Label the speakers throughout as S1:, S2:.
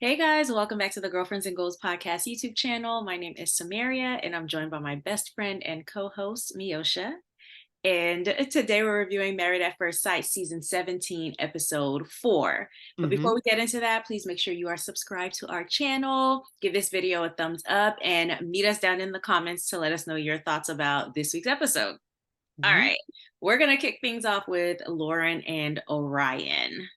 S1: Hey guys, welcome back to the Girlfriends and Goals podcast YouTube channel. My name is Samaria and I'm joined by my best friend and co-host Miosha. And today we're reviewing Married at First Sight season 17, episode 4. But before
S2: hmm
S1: we get into that, please make sure you are subscribed to our channel, give this video a thumbs up, and meet us down in the comments to let us know your thoughts about this week's episode. All
S2: hmm
S1: right, we're going to kick things off with Lauren and Orion.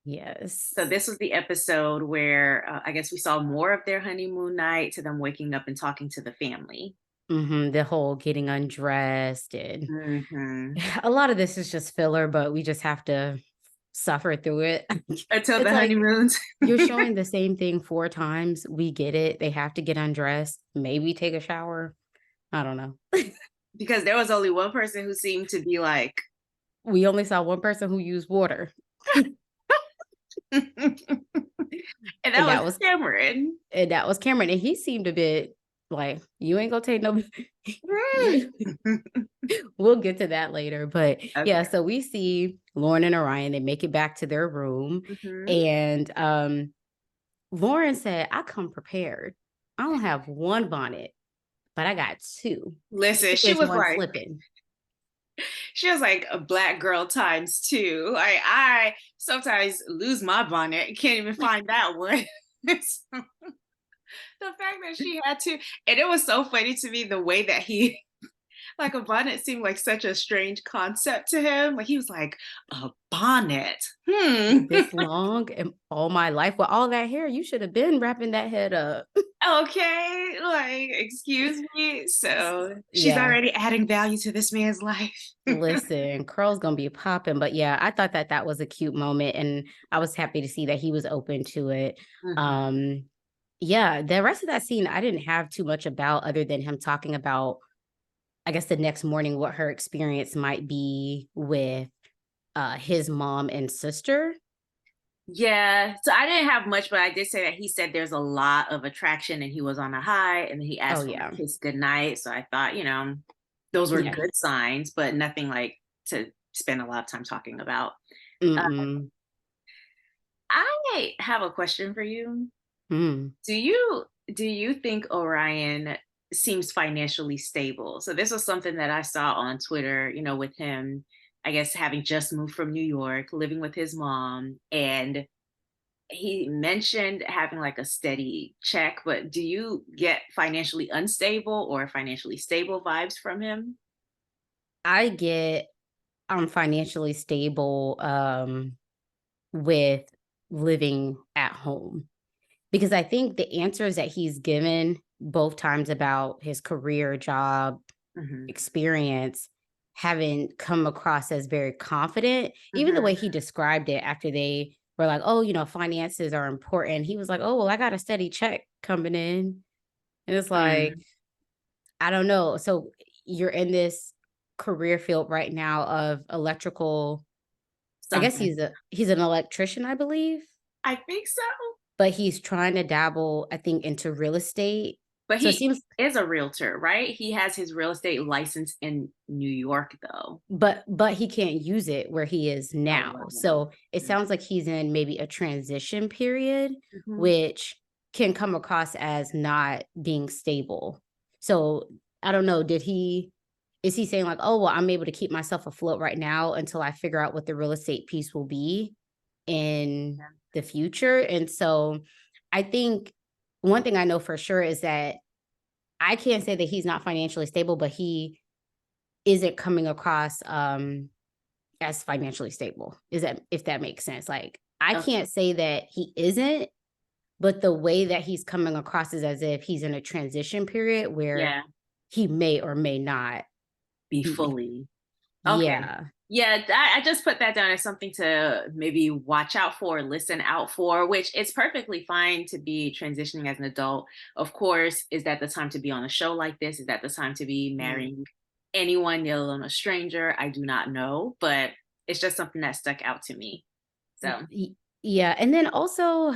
S1: So
S2: Yes.
S1: this was the episode where I guess we saw more of their honeymoon night to them waking up and talking to the family.
S2: The whole getting undressed and
S1: Hmm.
S2: a lot of this is just filler, but we just have to suffer through it.
S1: Until
S2: It's
S1: the
S2: like
S1: honeymoons.
S2: you're showing the same thing 4 times. We get it. They have to get undressed, maybe take a shower. I don't know.
S1: Because there was only one person who seemed to be like,
S2: We only saw one person who used water,
S1: and that
S2: and
S1: was
S2: that was
S1: Cameron.
S2: and that was Cameron, and he seemed a bit like you ain't gonna take no. you We'll get to that later. But yeah,
S1: Okay.
S2: so we see Lauren and Orion, they make it back to their room.
S1: Hmm.
S2: And Lauren said, I come prepared. I don't have one bonnet, but I got two. Just
S1: Listen,
S2: in case one slipping.
S1: she was like a black girl times two. Like I sometimes lose my bonnet, can't even find that one. So, the fact that she had to, and it was so funny to me the way that he like a bonnet seemed like such a strange concept to him. Like he was like, a bonnet.
S2: This long and all my life with all that hair, you should have been wrapping that head up.
S1: Okay, like, excuse me. So she's
S2: Yeah.
S1: already adding value to this man's life.
S2: Listen, Curl's gonna be popping, but yeah, I thought that that was a cute moment, and I was happy to see that he was open to it.
S1: Mhm.
S2: Um, Yeah, the rest of that scene I didn't have too much about other than him talking about, I guess, the next morning, what her experience might be with his mom and sister.
S1: Yeah, so I didn't have much, but I did say that he said there's a lot of attraction and he was on a high and then he
S2: Oh
S1: asked for
S2: yeah.
S1: a kiss goodnight. So I thought, those were
S2: Yeah.
S1: good signs, but nothing like to spend a lot of time talking about. Uh,
S2: Mm-mm.
S1: I have a question for you.
S2: Mm.
S1: Do you think Orion seems financially stable? So this was something that I saw on Twitter, with him, I guess having just moved from New York, living with his mom, and he mentioned having like a steady check, but do you get financially unstable or financially stable vibes from him?
S2: I get financially stable with living at home because I think the answers that he's given both times about his career, job,
S1: Hmm.
S2: experience haven't come across as very confident. Even the
S1: Hmm.
S2: way he described it after they were like, "Oh, finances are important." He was like, "Oh, well, I got a steady check coming in." And it's like,
S1: Mm.
S2: I don't know. So you're in this career field right now of electrical. I guess
S1: Something.
S2: he's an electrician, I believe,
S1: I think so.
S2: but he's trying to dabble, I think, into real estate.
S1: But
S2: So it
S1: he
S2: seems
S1: is a realtor, right? He has his real estate license in New York, though.
S2: but he can't use it where he is
S1: Oh,
S2: now.
S1: wow.
S2: So it sounds like he's in maybe a transition period,
S1: Mhm.
S2: which can come across as not being stable. So I don't know. Is he saying like, oh, well, I'm able to keep myself afloat right now until I figure out what the real estate piece will be in
S1: Yeah.
S2: the future? And so I think one thing I know for sure is that I can't say that he's not financially stable, but he isn't coming across as financially stable. Is that if that makes sense? Like I
S1: Okay.
S2: can't say that he isn't, but the way that he's coming across is as if he's in a transition period where
S1: Yeah.
S2: he may or may not
S1: Be
S2: be.
S1: fully. Okay.
S2: Yeah.
S1: Yeah, I just put that down as something to maybe watch out for, listen out for, which it's perfectly fine to be transitioning as an adult. Of course, is that the time to be on a show like this? Is that the time to be
S2: Mm.
S1: marrying anyone, let alone a stranger? I do not know, but it's just something that stuck out to me. So,
S2: Y- Yeah. And then also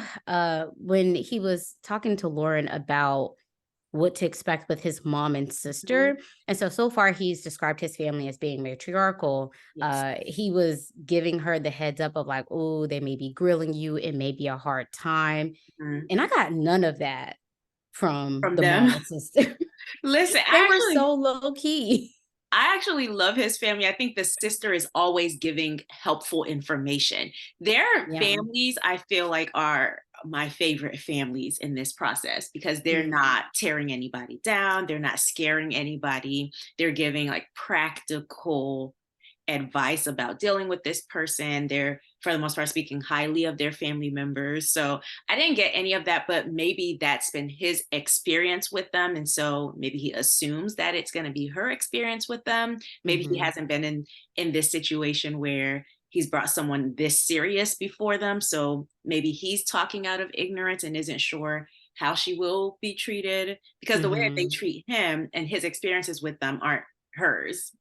S2: when he was talking to Lauren about what to expect with his mom and
S1: Mhm.
S2: sister. And so far he's described his family as being matriarchal.
S1: Yes.
S2: He was giving her the heads up of like, oh, they may be grilling you. It may be a hard time.
S1: Mhm.
S2: And I got none of that from
S1: From
S2: the
S1: them.
S2: mom and sister.
S1: Listen,
S2: They were so low key.
S1: I actually love his family. I think the sister is always giving helpful information. Their
S2: Yeah.
S1: families, I feel like, are my favorite families in this process because they're
S2: Mm,
S1: not tearing anybody down. They're not scaring anybody. They're giving like practical advice about dealing with this person. They're, for the most part, speaking highly of their family members. So I didn't get any of that, but maybe that's been his experience with them. And so maybe he assumes that it's going to be her experience with them. Maybe he
S2: mhm,
S1: hasn't been in this situation where he's brought someone this serious before them. So maybe he's talking out of ignorance and isn't sure how she will be treated because the way that they
S2: mhm.
S1: treat him and his experiences with them aren't hers,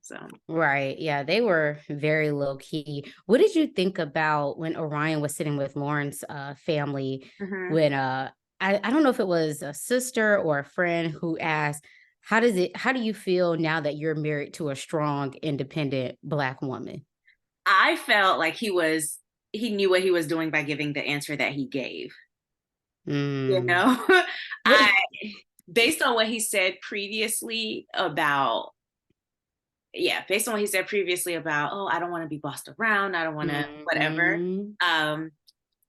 S1: so.
S2: Right. Yeah, they were very low key. What did you think about when Orion was sitting with Lauren's family
S1: Mhm.
S2: when I don't know if it was a sister or a friend who asked, how do you feel now that you're married to a strong, independent black woman?
S1: I felt like he knew what he was doing by giving the answer that he gave, you
S2: Mm.
S1: know?
S2: What
S1: I based on what he said previously about yeah, based on what he said previously about, "Oh, I don't wanna be bossed around, I don't wanna whatever."
S2: Mhm.
S1: Um,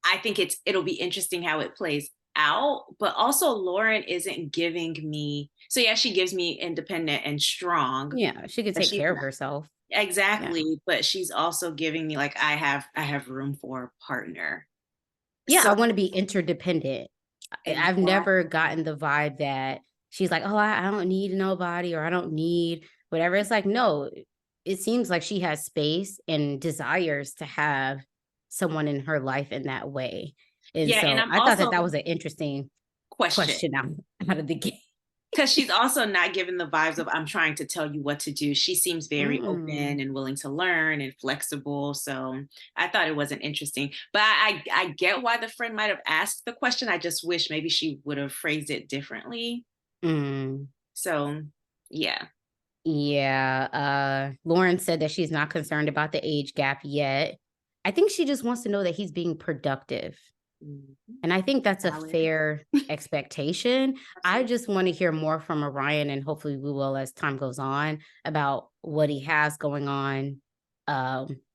S1: I think it'll be interesting how it plays out, but also Lauren isn't giving me so yeah, she gives me independent and strong,
S2: Yeah, she could
S1: but
S2: take
S1: she's
S2: care of
S1: not
S2: herself. Yeah.
S1: exactly, but she's also giving me like I have room for a partner.
S2: Yeah,
S1: So
S2: I want to be interdependent. I've never
S1: exactly.
S2: gotten the vibe that she's like, "Oh, I don't need nobody," or "I don't need whatever." It's like, no, it seems like she has space and desires to have someone in her life in that way. And
S1: Yeah, and
S2: so
S1: I'm
S2: I thought that
S1: also
S2: that was an interesting
S1: question
S2: question out of the gate.
S1: because she's also not giving the vibes of I'm trying to tell you what to do. She seems very
S2: Mm,
S1: open and willing to learn and flexible. So I thought it wasn't interesting. But I get why the friend might have asked the question. I just wish maybe she would have phrased it differently.
S2: mm.
S1: So yeah.
S2: Yeah, Lauren said that she's not concerned about the age gap yet. I think she just wants to know that he's being productive.
S1: Mhm.
S2: And I think that's a
S1: Valid.
S2: fair expectation. I
S1: Absolutely.
S2: just want to hear more from Orion, and hopefully we will as time goes on about what he has going on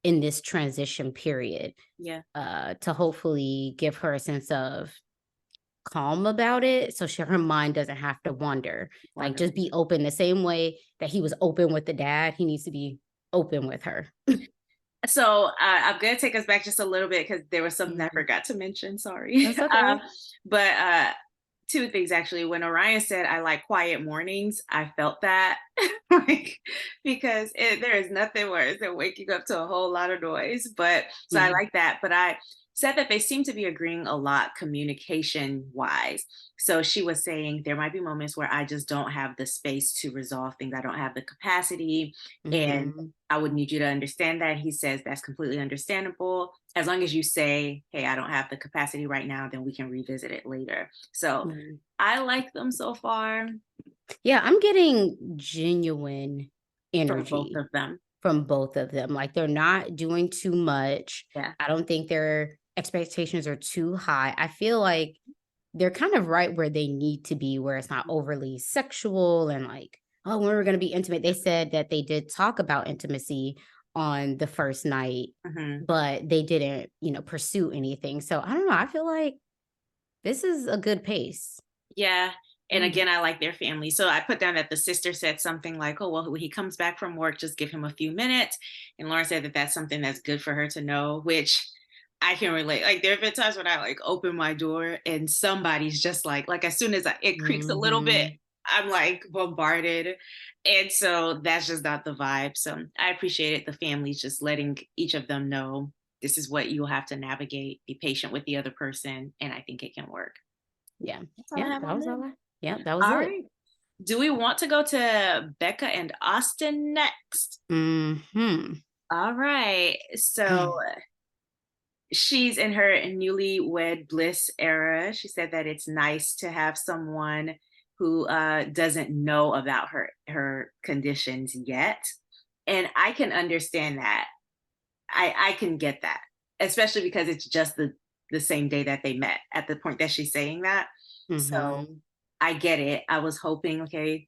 S2: in this transition period
S1: Yeah.
S2: to hopefully give her a sense of calm about it so her mind doesn't have to wander. Like just
S1: Wonderful.
S2: be open the same way that he was open with the dad. He needs to be open with her.
S1: So I'm going to take us back just a little bit because there was something I
S2: Mhm.
S1: forgot to mention. Sorry.
S2: That's okay.
S1: But two things actually. When Orion said, I like quiet mornings, I felt that like because there is nothing worse than waking up to a whole lot of noise. But so I
S2: Yeah.
S1: like that. But I said that they seem to be agreeing a lot communication wise. So she was saying there might be moments where I just don't have the space to resolve things. I don't have the capacity. And
S2: Hmm.
S1: I would need you to understand that. He says that's completely understandable. As long as you say, hey, I don't have the capacity right now, then we can revisit it later. So I like them so far
S2: Yeah, I'm getting genuine
S1: from both
S2: energy
S1: of them.
S2: from both of them. Like they're not doing too much.
S1: Yeah.
S2: I don't think their expectations are too high. I feel like they're kind of right where they need to be, where it's not overly sexual and like, oh, when we're going to be intimate. They said that they did talk about intimacy on the first night,
S1: Mhm.
S2: but they didn't, pursue anything. So I don't know. I feel like this is a good pace.
S1: Yeah. And
S2: Mm.
S1: again, I like their family. So I put down that the sister said something like, oh, well, when he comes back from work, just give him a few minutes. And Lauren said that that's something that's good for her to know, which I can relate. Like there have been times when I like open my door and somebody's just like as soon as it creaks a little bit,
S2: Hmm.
S1: I'm like bombarded. And so that's just not the vibe. So I appreciate it. The family's just letting each of them know this is what you'll have to navigate, be patient with the other person. And I think it can work.
S2: Yeah.
S1: That's all I
S2: Yeah.
S1: have
S2: That
S1: on
S2: was all.
S1: them.
S2: Yeah. That was
S1: All
S2: it.
S1: right. Do we want to go to Becca and Austin next?
S2: Hmm.
S1: All right. So she's in her newlywed bliss era. She said that it's nice to have someone who doesn't know about her conditions yet. And I can understand that. I can get that, especially because it's just the same day that they met at the point that she's saying that. So
S2: Mhm.
S1: I get it. I was hoping, okay,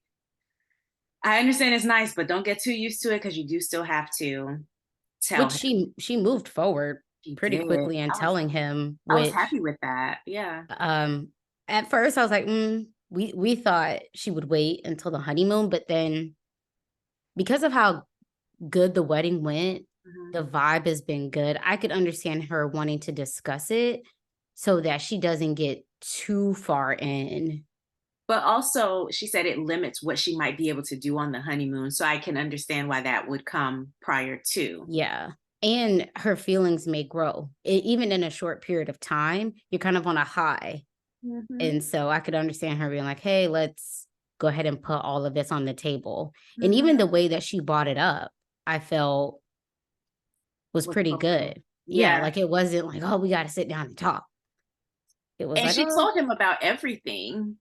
S1: I understand it's nice, but don't get too used to it because you do still have to tell
S2: Which
S1: him.
S2: she moved forward
S1: She
S2: pretty
S1: did.
S2: quickly in telling him,
S1: I was
S2: which,
S1: happy with that. Yeah.
S2: um, at first I was like, we thought she would wait until the honeymoon, but then because of how good the wedding went,
S1: Mhm.
S2: the vibe has been good. I could understand her wanting to discuss it so that she doesn't get too far in.
S1: But also, she said it limits what she might be able to do on the honeymoon. So I can understand why that would come prior to.
S2: Yeah. And her feelings may grow. Even in a short period of time, you're kind of on a high.
S1: Mhm.
S2: And so I could understand her being like, hey, let's go ahead and put all of this on the table. And even
S1: Mhm.
S2: the way that she brought it up, I felt was
S1: Was
S2: pretty
S1: appropriate.
S2: good. Yeah.
S1: Yeah.
S2: Like it wasn't like, oh, we got to sit down and talk. It was
S1: And
S2: like,
S1: she
S2: oh,
S1: told him about everything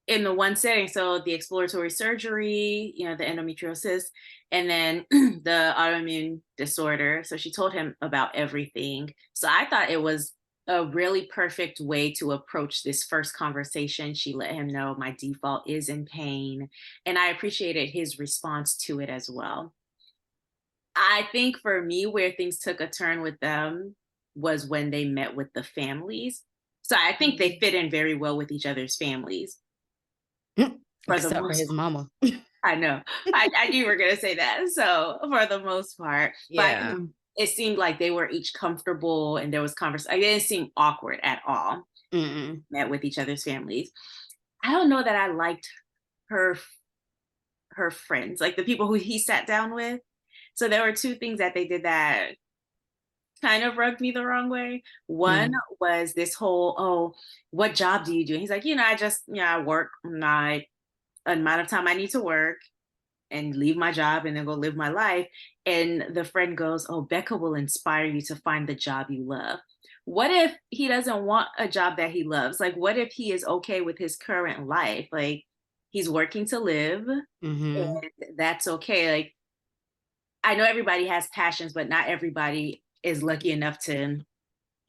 S1: in the one setting. So the exploratory surgery, the endometriosis, and then the autoimmune disorder. So she told him about everything. So I thought it was a really perfect way to approach this first conversation. She let him know my default is in pain. And I appreciated his response to it as well. I think for me, where things took a turn with them was when they met with the families. So I think they fit in very well with each other's families for the
S2: except for
S1: most
S2: his mama.
S1: I know. I knew you were gonna say that. So for the most part, but
S2: Yeah.
S1: it seemed like they were each comfortable and there was conversation. It didn't seem awkward at all.
S2: Mm-mm.
S1: Met with each other's families. I don't know that I liked her her friends, like the people who he sat down with. So there were two things that they did that kind of rubbed me the wrong way. One
S2: Mm.
S1: was this whole, oh, what job do you do? And he's like, I just, I work my amount of time I need to work and leave my job and then go live my life. And the friend goes, oh, Becca will inspire you to find the job you love. What if he doesn't want a job that he loves? Like, what if he is okay with his current life? Like, he's working to live
S2: Mm-hmm.
S1: and that's okay. Like, I know everybody has passions, but not everybody is lucky enough to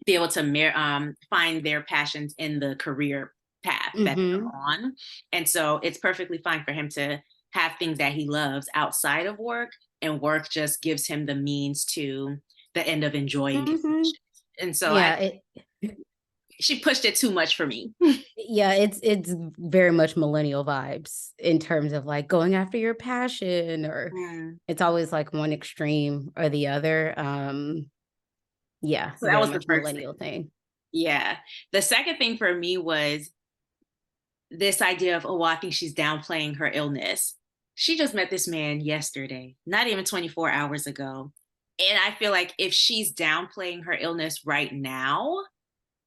S1: be able to find their passions in the career path that
S2: Mm-hmm.
S1: they're on. And so it's perfectly fine for him to have things that he loves outside of work, and work just gives him the means to the end of enjoying his
S2: Mm-hmm.
S1: passion. And so
S2: Yeah, it
S1: she pushed it too much for me.
S2: yeah, it's very much millennial vibes in terms of like going after your passion, or
S1: Mm.
S2: it's always like one extreme or the other. Yeah,
S1: So that
S2: very
S1: was the
S2: much
S1: first
S2: millennial
S1: thing.
S2: thing.
S1: Yeah. The second thing for me was this idea of, oh, well, I think she's downplaying her illness. She just met this man yesterday, not even 24 hours ago. And I feel like if she's downplaying her illness right now,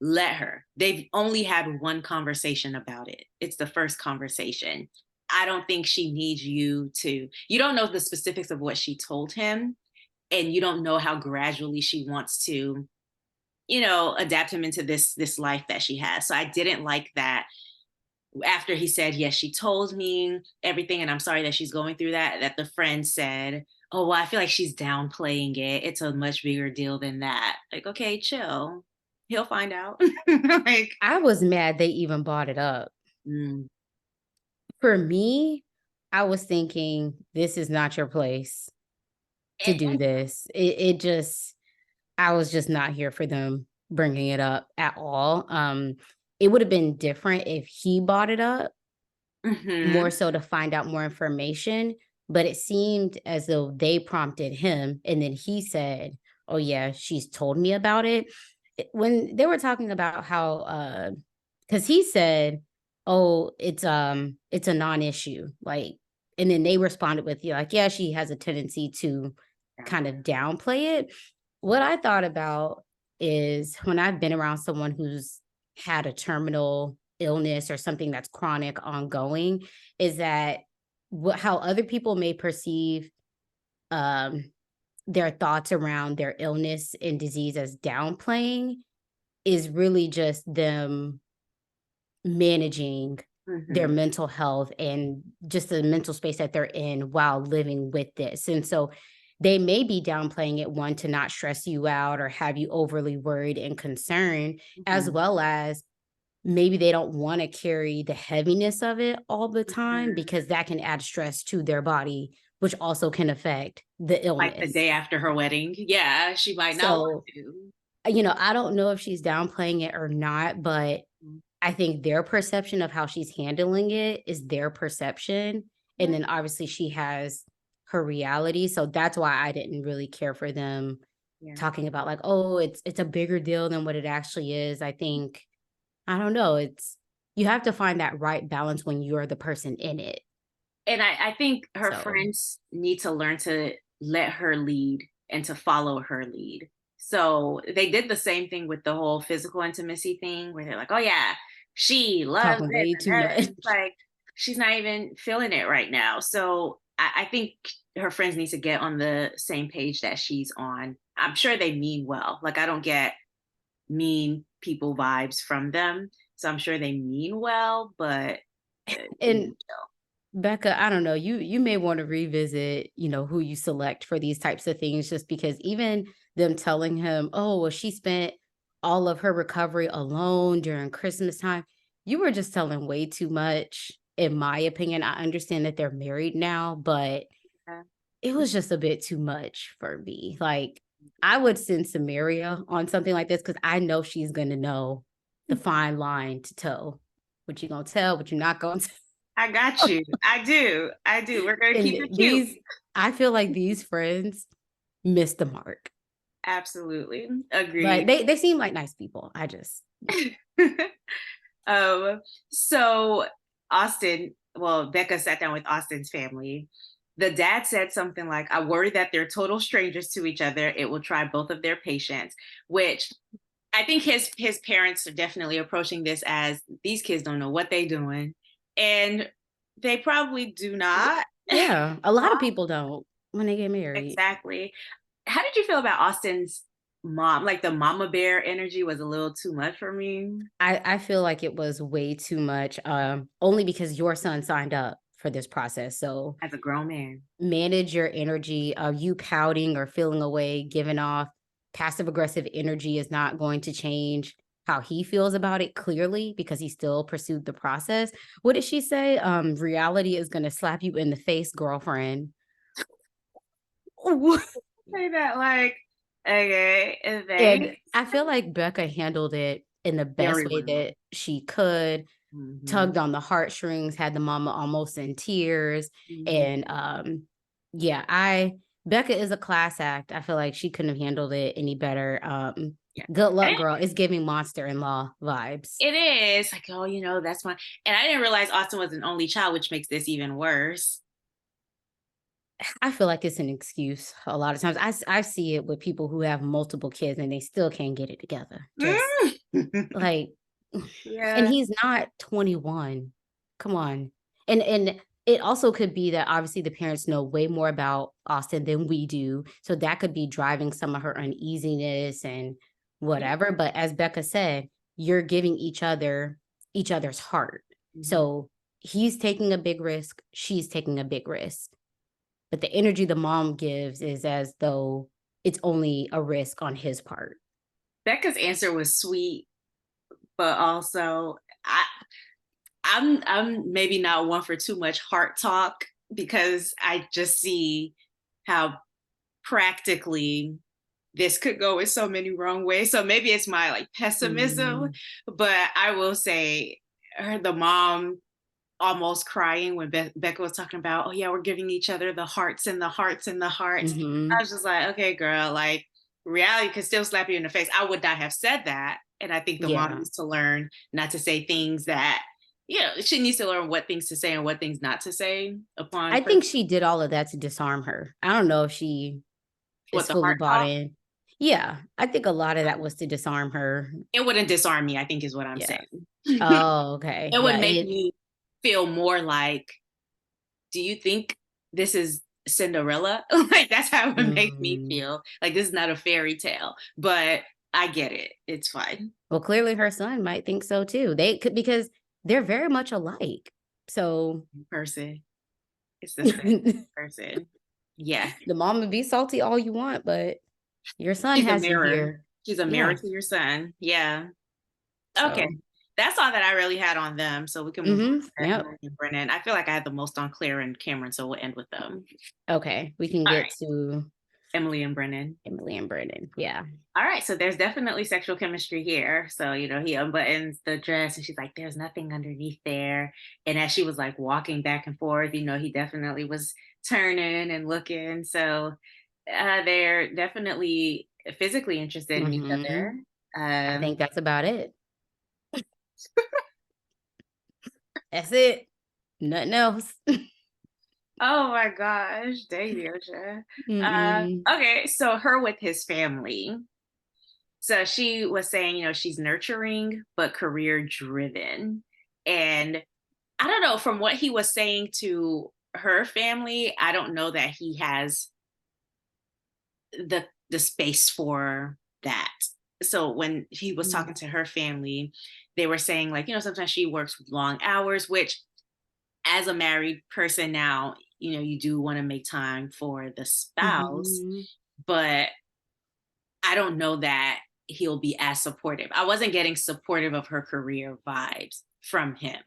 S1: let her. They've only had one conversation about it. It's the first conversation. I don't think she needs you don't know the specifics of what she told him, and you don't know how gradually she wants to, adapt him into this life that she has. So I didn't like that after he said, yes, she told me everything, and I'm sorry that she's going through that the friend said, oh, well, I feel like she's downplaying it. It's a much bigger deal than that. Like, okay, chill. He'll find out. Like,
S2: I was mad they even brought it up.
S1: mm.
S2: For me, I was thinking this is not your place to do this. It just I was just not here for them bringing it up at all. It would have been different if he brought it up more
S1: Mhm.
S2: so to find out more information, but it seemed as though they prompted him and then he said, "Oh yeah, she's told me about it." When they were talking about how cuz he said, "Oh, it's a non-issue." Like, and then they responded with, "Yeah, like, yeah, she has a tendency to kind of downplay it." What I thought about is when I've been around someone who's had a terminal illness or something that's chronic ongoing, is that how other people may perceive um, their thoughts around their illness and disease as downplaying is really just them managing their
S1: Mhm.
S2: mental health and just the mental space that they're in while living with this. And so they may be downplaying it, one, to not stress you out or have you overly worried and concerned, as
S1: Mhm.
S2: well as maybe they don't want to carry the heaviness of it all the time
S1: Mhm.
S2: because that can add stress to their body, which also can affect the
S1: Like the
S2: illness.
S1: day after her wedding. Yeah, she might not want
S2: So,
S1: to.
S2: I don't know if she's downplaying it or not, but
S1: Mm.
S2: I think their perception of how she's handling it is their perception. And
S1: Yeah,
S2: then obviously she has her reality. So that's why I didn't really care for them
S1: yeah.
S2: talking about like, oh, it's a bigger deal than what it actually is. I think, I don't know, it's you have to find that right balance when you're the person in it.
S1: And I think her
S2: So
S1: friends need to learn to let her lead and to follow her lead. So they did the same thing with the whole physical intimacy thing where they're like, oh yeah, she loves
S2: talking
S1: this
S2: way
S1: and
S2: too
S1: that.
S2: much.
S1: It's like she's not even feeling it right now. So I think her friends need to get on the same page that she's on. I'm sure they mean well. Like I don't get mean people vibes from them. So I'm sure they mean well, but they need
S2: And Becca, I don't know, you may want to revisit, who you select for these types of things, just because even them telling him, oh, well, she spent all of her recovery alone during Christmas time. You were just telling way too much, in my opinion. I understand that they're married now, but
S1: to.
S2: it was just a bit too much for me. Like, I would send Samaria on something like this because I know she's gonna know the fine line to toe. What you gonna tell, what you're not gonna
S1: I got
S2: tell.
S1: you. I do. I do. We're gonna keep
S2: And
S1: it cute.
S2: these I feel like these friends missed the mark,
S1: Absolutely.
S2: but
S1: Agreed.
S2: they seem like nice people. I just
S1: um, so Austin, well, Becca sat down with Austin's family. The dad said something like, I worry that they're total strangers to each other. It will try both of their patience, which I think his parents are definitely approaching this as these kids don't know what they're doing. And they probably do not.
S2: yeah, a lot of people don't when they get married.
S1: Exactly. How did you feel about Austin's mom? Like the mama bear energy was a little too much for me
S2: I feel like it was way too much, only because your son signed up for this process. So
S1: as a grown man.
S2: manage your energy. You pouting or feeling away, giving off passive aggressive energy is not going to change how he feels about it, clearly, because he still pursued the process. What did she say? Reality is going to slap you in the face, girlfriend.
S1: Say that like, okay, and
S2: And
S1: thanks.
S2: I feel like Becca handled it in the best
S1: Very
S2: way
S1: well.
S2: that she could,
S1: Hmm.
S2: tugged on the heartstrings, had the mama almost in tears.
S1: Hmm.
S2: And yeah, I Becca is a class act. I feel like she couldn't have handled it any better.
S1: Yeah.
S2: Good
S1: And
S2: luck, girl. It's giving monster-in-law vibes.
S1: it is like, oh, that's fine. And I didn't realize Austin was an only child, which makes this even worse.
S2: I feel like it's an excuse a lot of times. I see it with people who have multiple kids and they still can't get it together. Just
S1: Mm.
S2: like, and
S1: Yeah.
S2: he's not 21. Come on. And it also could be that obviously the parents know way more about Austin than we do. So that could be driving some of her uneasiness and
S1: Yeah.
S2: whatever. But as Becca said, you're giving each other's heart.
S1: Mhm.
S2: So he's taking a big risk, she's taking a big risk. But the energy the mom gives is as though it's only a risk on his part.
S1: Becca's answer was sweet, but also I'm maybe not one for too much heart talk because I just see how practically this could go in so many wrong ways. So maybe it's my like pessimism,
S2: Mm,
S1: but I will say the mom almost crying when Becca was talking about, oh yeah, we're giving each other the hearts and the hearts and the hearts. I
S2: mhm.
S1: was just like, okay, girl, like reality could still slap you in the face. I would not have said that. And I think the mom
S2: Yeah.
S1: needs to learn not to say things that, she needs to learn what things to say and what things not to say upon
S2: I think she did all of that to disarm her. I don't know if she
S1: what
S2: is
S1: the
S2: fully
S1: heart
S2: bought
S1: talk.
S2: in. Yeah, I think a lot of that was to disarm her.
S1: It wouldn't disarm me, I think is what I'm
S2: Yeah.
S1: saying.
S2: Oh, okay.
S1: It
S2: Yeah,
S1: would make
S2: it
S1: me feel more like, do you think this is Cinderella? Like that's how it would make me
S2: mm.
S1: feel. Like this is not a fairy tale, but I get it. It's fine.
S2: Well, clearly her son might think so too. They could because they're very much alike. So
S1: In person. It's the same
S2: the
S1: person. Yeah.
S2: mom would be salty all you want, but your son
S1: She's a
S2: has you
S1: mirror.
S2: here.
S1: She's a mirror
S2: Yeah.
S1: to your son. Yeah. Okay.
S2: So
S1: That's all that I really had on them. So we can move on to
S2: yep.
S1: Emily and Brennan. I feel like I had the most on Claire and Cameron, so we'll end with them.
S2: Okay. We can
S1: All
S2: get
S1: right.
S2: to
S1: Emily and Brennan.
S2: Emily and Brennan. Yeah.
S1: All right. So there's definitely sexual chemistry here. So, he unbuttons the dress and she's like, there's nothing underneath there. And as she was like walking back and forth, he definitely was turning and looking. So they're definitely physically interested in each
S2: hmm
S1: other.
S2: I
S1: Um,
S2: think that's about it. That's it. Nothing else.
S1: Oh my gosh, dang Deosha.
S2: Mm-mm.
S1: Okay, so her with his family. So she was saying, she's nurturing but career driven. And I don't know, from what he was saying to her family, I don't know that he has the space for that. So when he was talking to her family, they were saying like, sometimes she works long hours, which as a married person now, you do want to make time for the spouse,
S2: Mm-hmm.
S1: but I don't know that he'll be as supportive. I wasn't getting supportive of her career vibes from him.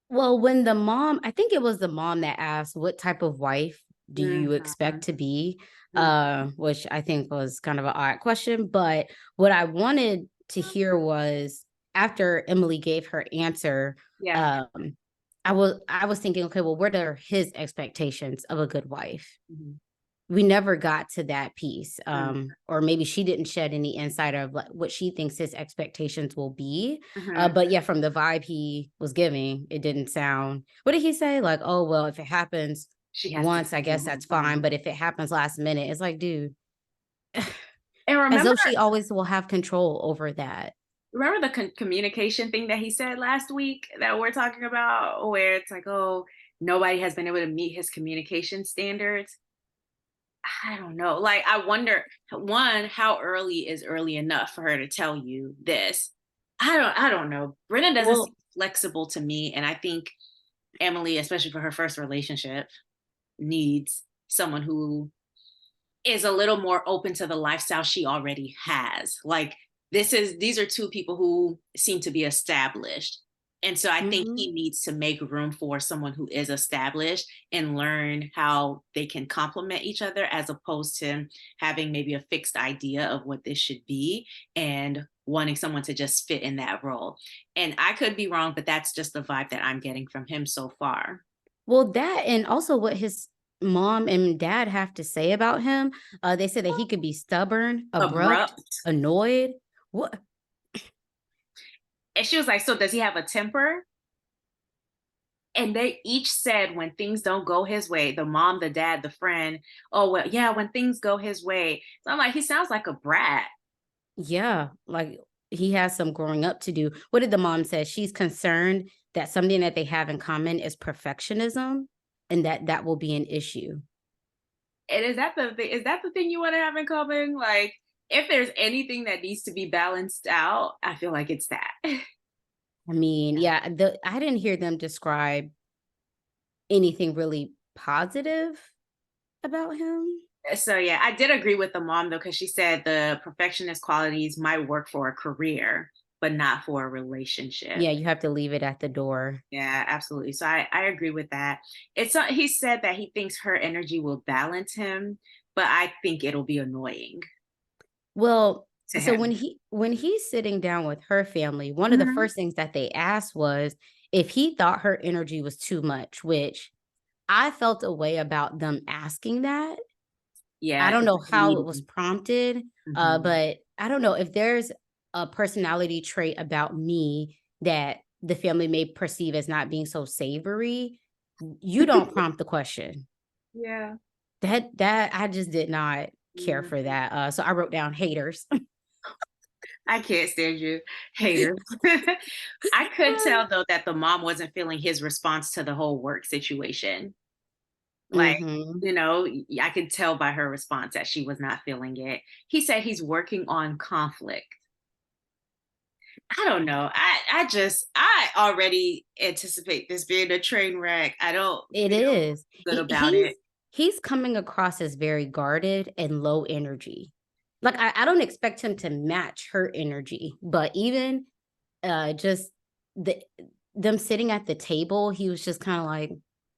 S2: Well, when the mom, I think it was the mom that asked, what type of wife do you
S1: Mhm,
S2: expect to be?
S1: mhm.
S2: Which I think was kind of an odd question. But what I wanted to hear was after Emily gave her answer,
S1: Yeah.
S2: um, I was thinking, okay, well, what are his expectations of a good wife?
S1: Mhm,
S2: We never got to that piece.
S1: mhm,
S2: Or maybe she didn't shed any insight of like what she thinks his expectations will be.
S1: mhm.
S2: But yeah, from the vibe he was giving, it didn't sound, what did he say? Like, oh, well, if it happens
S1: She has to
S2: once, I
S1: stay
S2: guess
S1: home.
S2: that's fine. But if it happens last minute, it's like, dude,
S1: And
S2: as
S1: remember
S2: though she always will have control over that.
S1: remember the communication thing that he said last week that we're talking about, where it's like, oh, nobody has been able to meet his communication standards. I don't know. Like, I wonder, one, how early is early enough for her to tell you this? I don't know. Brennan doesn't seem
S2: Well,
S1: flexible to me. And I think Emily, especially for her first relationship, needs someone who is a little more open to the lifestyle she already has. Like, these are two people who seem to be established. And so I think
S2: mhm.
S1: he needs to make room for someone who is established and learn how they can complement each other, as opposed to having maybe a fixed idea of what this should be and wanting someone to just fit in that role. And I could be wrong, but that's just the vibe that I'm getting from him so far.
S2: Well, that and also what his mom and dad have to say about him. They said that he could be stubborn, abrupt,
S1: Abrupt.
S2: annoyed. What?
S1: And she was like, so does he have a temper? And they each said when things don't go his way, the mom, the dad, the friend, oh, well, yeah, when things go his way. So I'm like, he sounds like a brat.
S2: Yeah, like he has some growing up to do. What did the mom say? She's concerned that something that they have in common is perfectionism and that will be an issue.
S1: And is that the thing you want to have in common? Like, if there's anything that needs to be balanced out, I feel like it's that.
S2: I mean, yeah, I didn't hear them describe anything really positive about him.
S1: So yeah, I did agree with the mom though, because she said the perfectionist qualities might work for a career, but not for a relationship.
S2: Yeah, you have to leave it at the door.
S1: Yeah, absolutely. So I agree with that. He said that he thinks her energy will balance him, but I think it'll be annoying
S2: Well,
S1: to
S2: so
S1: him.
S2: when he's sitting down with her family, one of the
S1: Mhm.
S2: first things that they asked was if he thought her energy was too much, which I felt a way about them asking that. I
S1: Yeah,
S2: don't
S1: it's
S2: know
S1: like
S2: how it was
S1: leading.
S2: prompted,
S1: Mhm.
S2: but I don't know if there's a personality trait about me that the family may perceive as not being so savory. You don't prompt the question.
S1: Yeah.
S2: That I just did not care
S1: Mhm.
S2: for that. So I wrote down haters.
S1: I can't stand you, hater. I could tell though that the mom wasn't feeling his response to the whole work situation. Like,
S2: hmm
S1: I could tell by her response that she was not feeling it. He said he's working on conflict. I don't know. I already anticipate this being a train wreck. I don't
S2: It
S1: feel
S2: is.
S1: good about it.
S2: He's coming across as very guarded and low energy. Like, I don't expect him to match her energy, but even, just the them sitting at the table, he was just kinda like,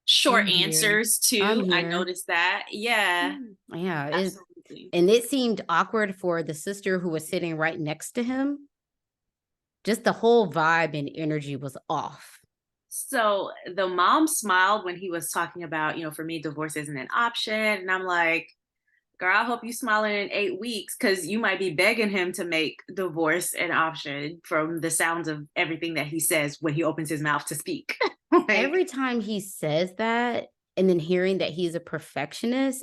S1: Short
S2: "I'm here.
S1: answers
S2: I'm
S1: too. I
S2: here."
S1: noticed that. Yeah,
S2: Yeah,
S1: absolutely.
S2: and it seemed awkward for the sister who was sitting right next to him. Just the whole vibe and energy was off.
S1: So the mom smiled when he was talking about, for me, divorce isn't an option. And I'm like, girl, I hope you smiling in 8 weeks because you might be begging him to make divorce an option from the sounds of everything that he says when he opens his mouth to speak. Like,
S2: Every time he says that, and then hearing that he's a perfectionist,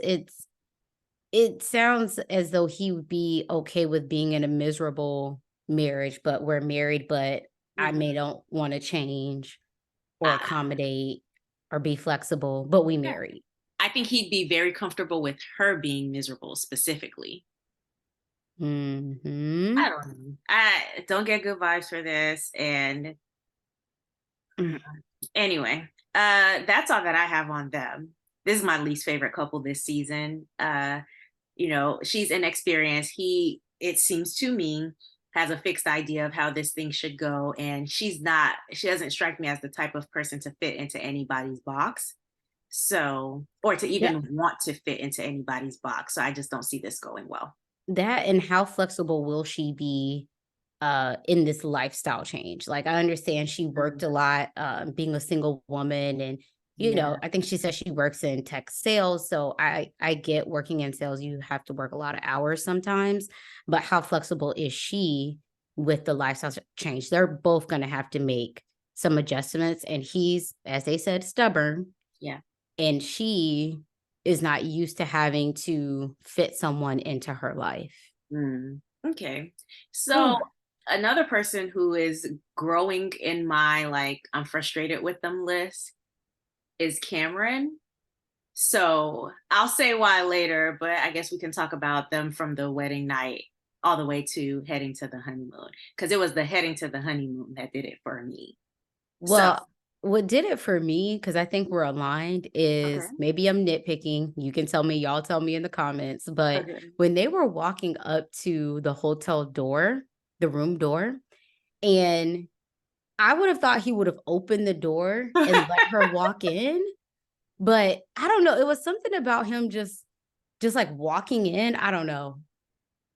S2: it sounds as though he would be okay with being in a miserable marriage, but we're married, but I may
S1: mhm.
S2: don't wanna change or
S1: I,
S2: accommodate or be flexible, but we
S1: yeah,
S2: married.
S1: I think he'd be very comfortable with her being miserable specifically. I
S2: Mhm.
S1: don't know. I don't get good vibes for this. And
S2: Mm.
S1: anyway, that's all that I have on them. This is my least favorite couple this season. She's inexperienced. He, it seems to me, has a fixed idea of how this thing should go. And she doesn't strike me as the type of person to fit into anybody's box. So, or to
S2: Yeah,
S1: even want to fit into anybody's box. So I just don't see this going well.
S2: that and how flexible will she be in this lifestyle change. Like, I understand she worked
S1: Mm,
S2: a lot, being a single woman, and
S1: yeah.
S2: I think she says she works in tech sales. So I get working in sales, you have to work a lot of hours sometimes. But how flexible is she with the lifestyle change? They're both going to have to make some adjustments, and he's, as they said, stubborn,
S1: Yeah.
S2: and she is not used to having to fit someone into her life.
S1: Mm, okay. So another person who is growing in my like I'm frustrated with them list is Cameron. So I'll say why later, but I guess we can talk about them from the wedding night all the way to heading to the honeymoon because it was the heading to the honeymoon that did it for me. So,
S2: Well, what did it for me, because I think we're aligned,
S1: okay.
S2: is maybe I'm nitpicking. You can tell me, y'all tell me in the comments. But
S1: Okay.
S2: when they were walking up to the hotel door, the room door, and I would have thought he would have opened the door and let her walk in. But I don't know. It was something about him just like walking in. I don't know.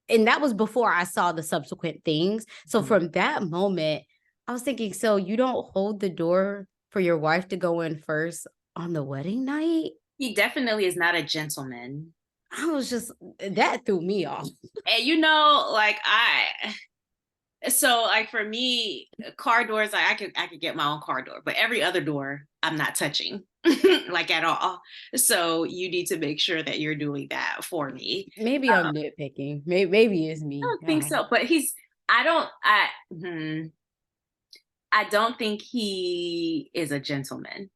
S2: And that was before I saw the subsequent things. So
S1: Mhm.
S2: from that moment, I was thinking, so you don't hold the door for your wife to go in first on the wedding night?
S1: He definitely is not a gentleman.
S2: I was just that threw me off.
S1: And like like for me, car doors, like I could get my own car door, but every other door I'm not touching like at all. So you need to make sure that you're doing that for me.
S2: Maybe I'm nitpicking. Maybe it's
S1: I
S2: me.
S1: don't think so, but I don't I don't think he is a gentleman.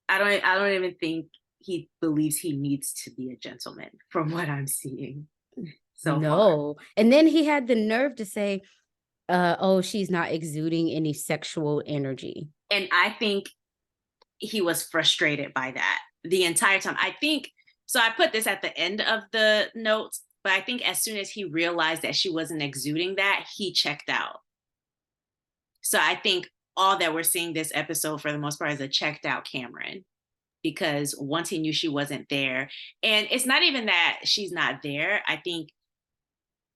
S1: I don't even think he believes he needs to be a gentleman from what I'm seeing so far.
S2: No. And then he had the nerve to say, oh, she's not exuding any sexual energy.
S1: And I think he was frustrated by that the entire time. I think so. I put this at the end of the notes, but I think as soon as he realized that she wasn't exuding that, he checked out. So I think all that we're seeing this episode for the most part is a checked out Cameron because once he knew she wasn't there, and it's not even that she's not there, I think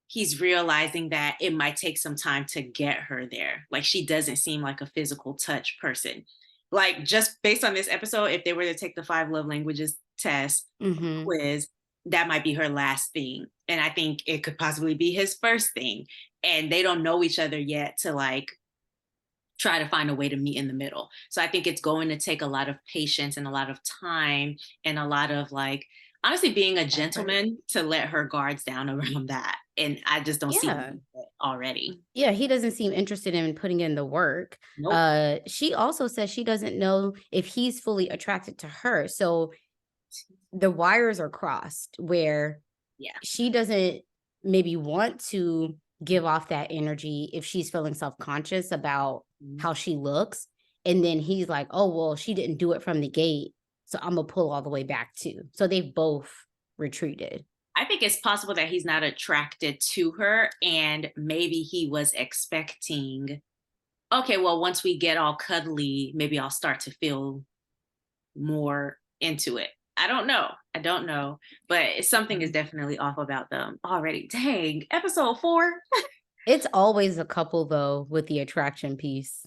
S1: he's realizing that it might take some time to get her there. Like she doesn't seem like a physical touch person. Like just based on this episode, if they were to take the five love languages test
S2: Hmm.
S1: quiz, that might be her last thing. And I think it could possibly be his first thing. And they don't know each other yet to like try to find a way to meet in the middle. So I think it's going to take a lot of patience and a lot of time and a lot of like honestly being a
S2: Effort.
S1: gentleman to let her guards down around that. And I just don't see him
S2: Yeah.
S1: already.
S2: Yeah, he doesn't seem interested in putting in the work.
S1: Nope.
S2: She also says she doesn't know if he's fully attracted to her. So the wires are crossed where
S1: Yeah.
S2: she doesn't maybe want to give off that energy if she's feeling self-conscious about
S1: Mhm.
S2: how she looks. And then he's like, oh, well, she didn't do it from the gate. So I'm gonna pull all the way back too. So they've both retreated.
S1: I think it's possible that he's not attracted to her, and maybe he was expecting, okay, well, once we get all cuddly, maybe I'll start to feel more into it. I don't know. I don't know. But something is
S2: Mhm.
S1: definitely off about them already. Dang, episode 4.
S2: It's always a couple though with the attraction piece.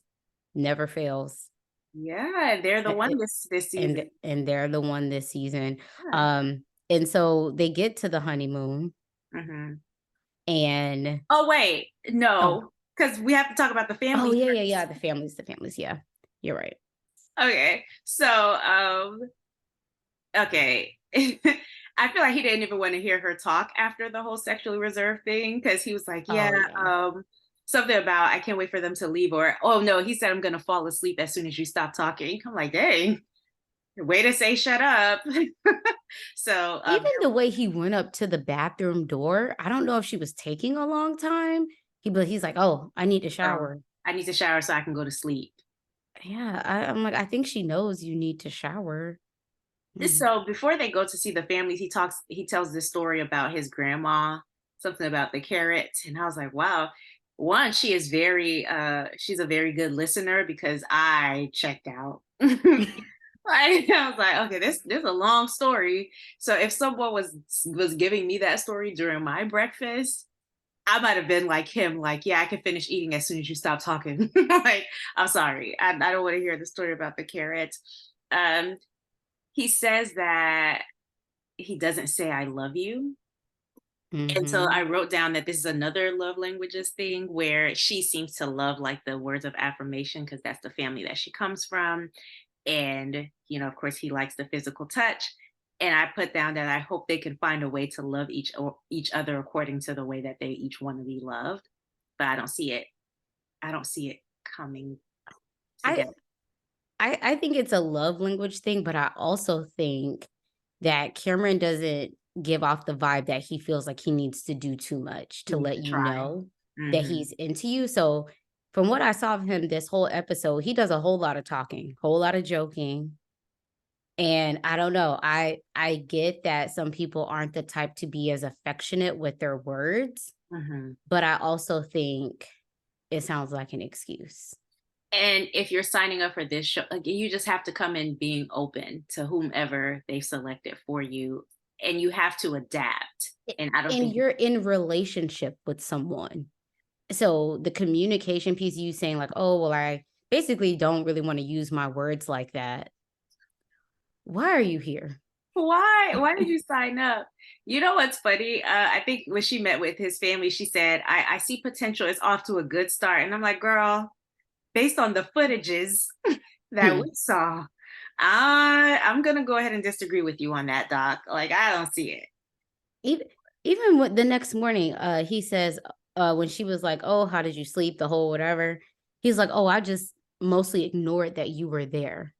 S2: Never fails.
S1: Yeah, they're the
S2: A-
S1: one
S2: a-
S1: this
S2: And
S1: season.
S2: and they're the one this season.
S1: Yeah.
S2: And so they get to the honeymoon
S1: Mhm.
S2: and
S1: Oh, wait.
S2: oh,
S1: No, because we have to talk about the
S2: oh
S1: family
S2: yeah, yeah,
S1: first.
S2: yeah. The families. Yeah. You're right.
S1: Okay. So, okay. I feel like he didn't even want to hear her talk after the whole sexually reserved thing because he was like, yeah,
S2: Oh yeah.
S1: something about I can't wait for them to leave, or oh no, he said I'm gonna fall asleep as soon as you stop talking. I'm like, dang, way to say shut up. So
S2: Even the way he went up to the bathroom door, I don't know if she was taking a long time. He's like, "Oh, I need to
S1: um,
S2: shower."
S1: I need to shower so I can go to sleep.
S2: Yeah, I'm like, I think she knows you need to shower. Mm.
S1: So before they go to see the families, he tells this story about his grandma, something about the carrots. And I was like, wow, one, she's a very good listener because I checked out. I was like, okay, this is a long story. So if someone was giving me that story during my breakfast, I might have been like him, like, yeah, I can finish eating as soon as you stop talking. Like, I'm sorry. I don't want to hear the story about the carrots. Um, he says that he doesn't say I love you. And so I
S2: Mhm.
S1: wrote down that this is another love languages thing where she seems to love like the words of affirmation because that's the family that she comes from. And, of course, he likes the physical touch. And I put down that I hope they can find a way to love each other according to the way that they each want to be loved. But I don't see it. I don't see it coming
S2: I
S1: together.
S2: I think it's a love language thing, but I also think that Cameron doesn't give off the vibe that he feels like he needs to do too much
S1: He
S2: to
S1: needs
S2: let
S1: to
S2: you
S1: try.
S2: know that
S1: Hmm.
S2: he's into you. So from what I saw of him this whole episode, he does a whole lot of talking, whole lot of joking. And I don't know, I get that some people aren't the type to be as affectionate with their words,
S1: Hmm.
S2: but I also think it sounds like an excuse.
S1: And if you're signing up for this show, like you just have to come in being open to whomever they've selected for you, and you have to adapt.
S2: A
S1: And I don't
S2: and
S1: think
S2: you're in relationship with someone. So the communication piece, you saying like, "Oh, well, I basically don't really wanna use my words like that." Why are you here?
S1: why did you sign up? You know what's funny? I think when she met with his family, she said, I see potential. It's off to a good start. And I'm like, girl, based on the footages that we
S2: Hmm.
S1: saw, I'm gonna go ahead and disagree with you on that, Doc. Like, I don't see it.
S2: Even even with the next morning, he says, when she was like, "Oh, how did you sleep?" The whole whatever. He's like, "Oh, I just mostly ignored that you were there."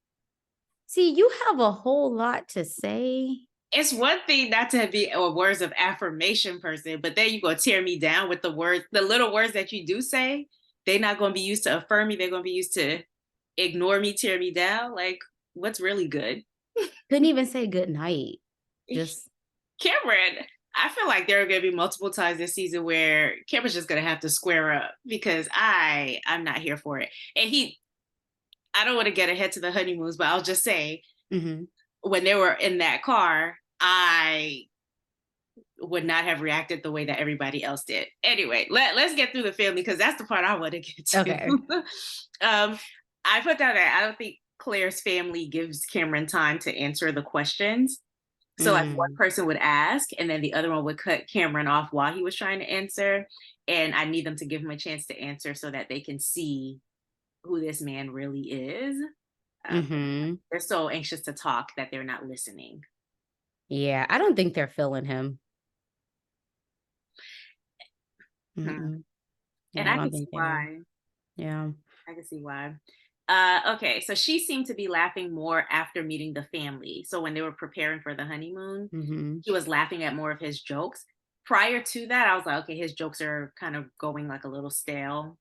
S2: See, you have a whole lot to say.
S1: It's one thing not to be a words of affirmation person, but then you go tear me down with the words, the little words that you do say. They're not going to be used to affirm me. They're going to be used to ignore me, tear me down. Like, what's really good?
S2: Couldn't even say good night. Just
S1: Cameron, I feel like there are going to be multiple times this season where Cameron's just going to have to square up because I'm not here for it. And I don't want to get ahead to the honeymoons, but I'll just say
S2: mhm.
S1: when they were in that car, I would not have reacted the way that everybody else did. Anyway, let's get through the family because that's the part I want to get to.
S2: Okay.
S1: um, I put down that I don't think Claire's family gives Cameron time to answer the questions. So like one
S2: Mm,
S1: person would ask and then the other one would cut Cameron off while he was trying to answer. And I need them to give him a chance to answer so that they can see who this man really is. Um,
S2: mhm.
S1: they're so anxious to talk that they're not listening.
S2: Yeah, I don't think they're feeling him.
S1: Hmm.
S2: Mm-mm.
S1: And
S2: Yeah, I
S1: I
S2: don't
S1: can see
S2: think they are.
S1: why.
S2: Yeah.
S1: I can see why. Okay, so she seemed to be laughing more after meeting the family. So when they were preparing for the honeymoon,
S2: Mhm.
S1: she was laughing at more of his jokes. prior to that, I was like, okay, his jokes are kind of going like a little stale,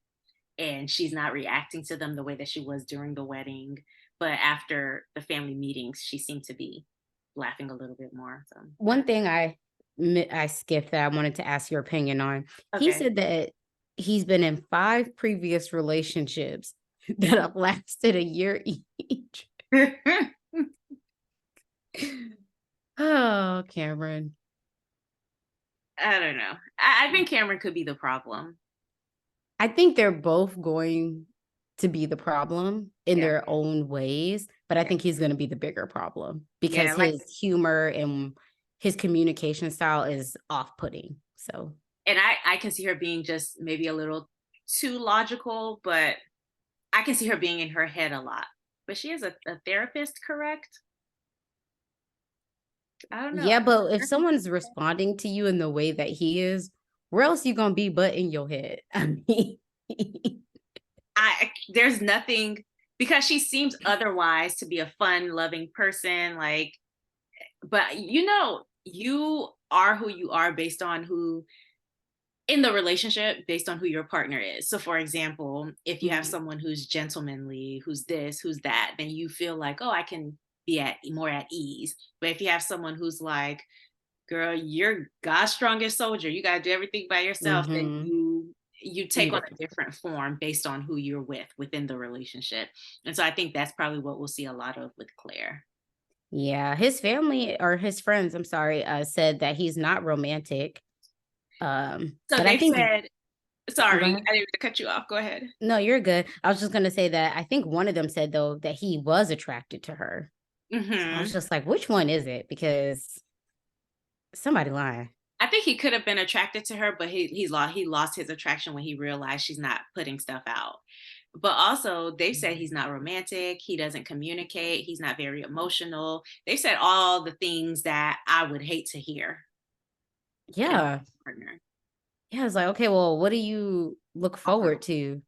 S1: and she's not reacting to them the way that she was during the wedding. But after the family meetings, she seemed to be laughing a little bit more. So,
S2: One thing I skipped that I wanted to ask your opinion on. He
S1: okay.
S2: said that he's been in 5 previous relationships that have lasted a year each. Oh, Cameron.
S1: I don't know. I think Cameron could be the problem.
S2: I think they're both going to be the problem in
S1: Yeah.
S2: their own ways, but I
S1: Yeah.
S2: think he's going to be the bigger problem because
S1: Yeah. Like,
S2: his humor and his communication style is off-putting. So,
S1: and I can see her being just maybe a little too logical, but I can see her being in her head a lot. But she is a therapist, correct? I don't know.
S2: yeah, but if someone's responding to you in the way that he is, where else you going to be but in your head? I mean,
S1: There's nothing, because she seems otherwise to be a fun, loving person. Like, but you are who you are based on who in the relationship, based on who your partner is. So, for example, if you have
S2: Mhm,
S1: someone who's gentlemanly, who's this, who's that, then you feel like, oh, I can be at more at ease. But if you have someone who's like, girl, you're God's strongest soldier, you got to do everything by yourself, then
S2: mhm.
S1: you
S2: You
S1: take on a
S2: different.
S1: different form based on who you're with within the relationship. And so I think that's probably what we'll see a lot of with Claire.
S2: Yeah, his family or his friends, I'm sorry, said that he's not romantic.
S1: So
S2: But I
S1: they've
S2: think
S1: said,
S2: go
S1: sorry,
S2: ahead.
S1: I didn't mean to cut you off. Go ahead.
S2: No, you're good. I was just gonna say that I think one of them said though that he was attracted to her. So I was
S1: Hmm.
S2: just like, which one is it? Because somebody lying.
S1: I think he could have been attracted to her, but he lost his attraction when he realized she's not putting stuff out. But also, they've said he's not romantic. He doesn't communicate. He's not very emotional. They said all the things that I would hate to hear in a
S2: Yeah.
S1: partner.
S2: Yeah. I was like, okay, well, what do you look forward to?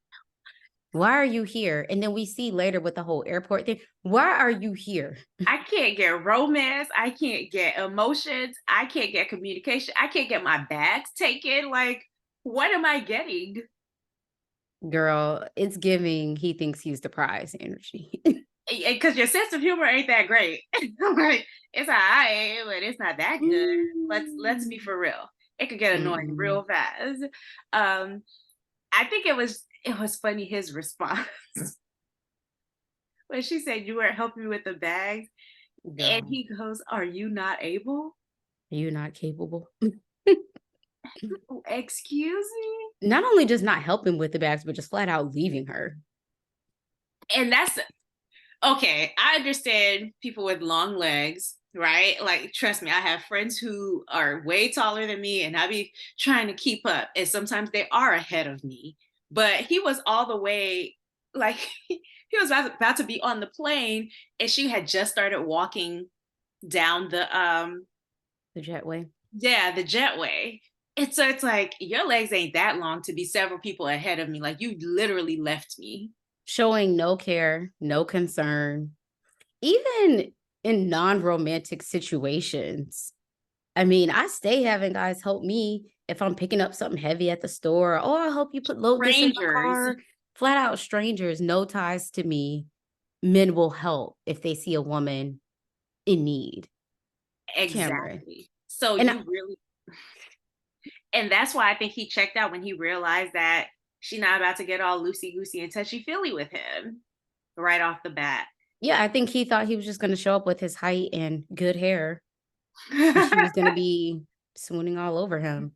S2: Why are you here? And then we see later with the whole airport thing. Why are you here?
S1: I can't get romance. I can't get emotions. I can't get communication. I can't get my bags taken. Like, what am I getting?
S2: Girl, it's giving he thinks he's the prize energy.
S1: Because your sense of humor ain't that great. Like, it's all right, but it's not that good. Let's be
S2: Mm.
S1: for real. It could get annoying
S2: Mm-mm.
S1: real fast. Um, I think it was funny his response when she said you weren't helping me with the bags, and
S2: Girl,
S1: he goes, "Are you not able?"
S2: you're not capable.
S1: Excuse me.
S2: Not only just not helping with the bags, but just flat out leaving her.
S1: And that's okay. I understand people with long legs, right? Like, trust me, I have friends who are way taller than me, and I be trying to keep up, and sometimes they are ahead of me. But he was all the way, like, he was about to be on the plane, and she had just started walking down
S2: The jetway.
S1: yeah, the jetway. And so it's like, your legs ain't that long to be several people ahead of me. Like, you literally left me.
S2: Showing no care, no concern, even in non-romantic situations. I mean, I stay having guys help me if I'm picking up something heavy at the store. Oh, I'll help you load this in the
S1: Strangers.
S2: car. Flat out strangers, no ties to me. Men will help if they see a woman in need. Cameron.
S1: Exactly. So
S2: And
S1: you really, and that's why I think he checked out when he realized that she's not about to get all loosey goosey and touchy feely with him right off the bat.
S2: yeah, I think he thought he was just going to show up with his height and good hair, and she was going to be swooning all over him.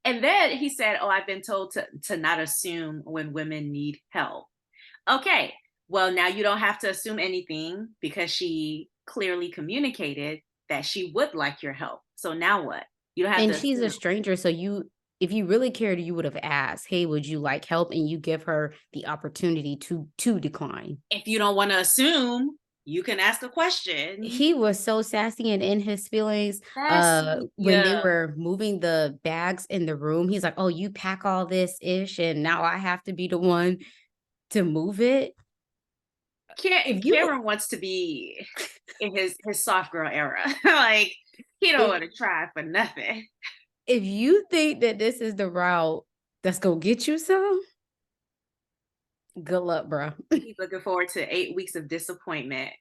S1: And then he said, "Oh, I've been told to not assume when women need help." Okay, well, now you don't have to assume anything because she clearly communicated that she would like your help. So now what? You don't have
S2: And
S1: to
S2: she's a
S1: assume.
S2: stranger, so if you really cared, you would have asked, "Hey, would you like help?" And you give her the opportunity to decline.
S1: If you don't want to assume, you can ask a question.
S2: He was so sassy and in his feelings.
S1: That's
S2: When they
S1: yeah.
S2: were moving the bags in the room, he's like, "Oh, you pack all this ish, and now I have to be the one to move it." If you
S1: Cameron wants to be in his soft girl era. Like, he don't
S2: if
S1: want to try for nothing.
S2: If you think that this is the route that's gonna get you some, good luck, bro.
S1: He's looking forward to 8 weeks of disappointment,